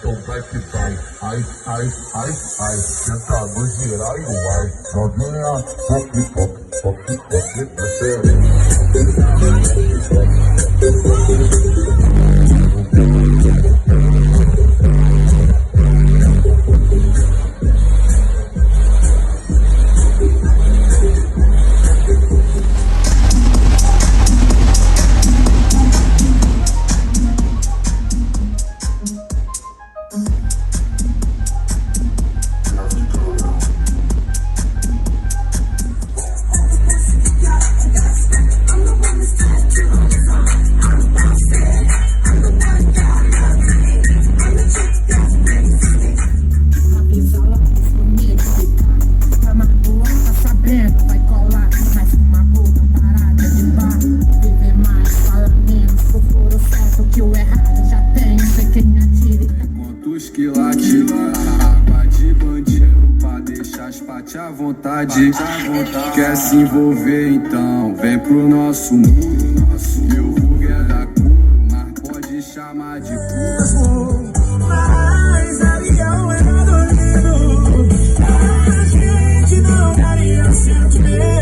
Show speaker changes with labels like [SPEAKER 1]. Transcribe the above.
[SPEAKER 1] Então vai que vai, ai, senta no girar e vai, novinha, toque, é sério.
[SPEAKER 2] Quer se envolver então, vem pro nosso mundo. Meu vulgo é da cor, mas pode chamar de burro.
[SPEAKER 3] Mas avião é dormindo, a gente não daria sentimento.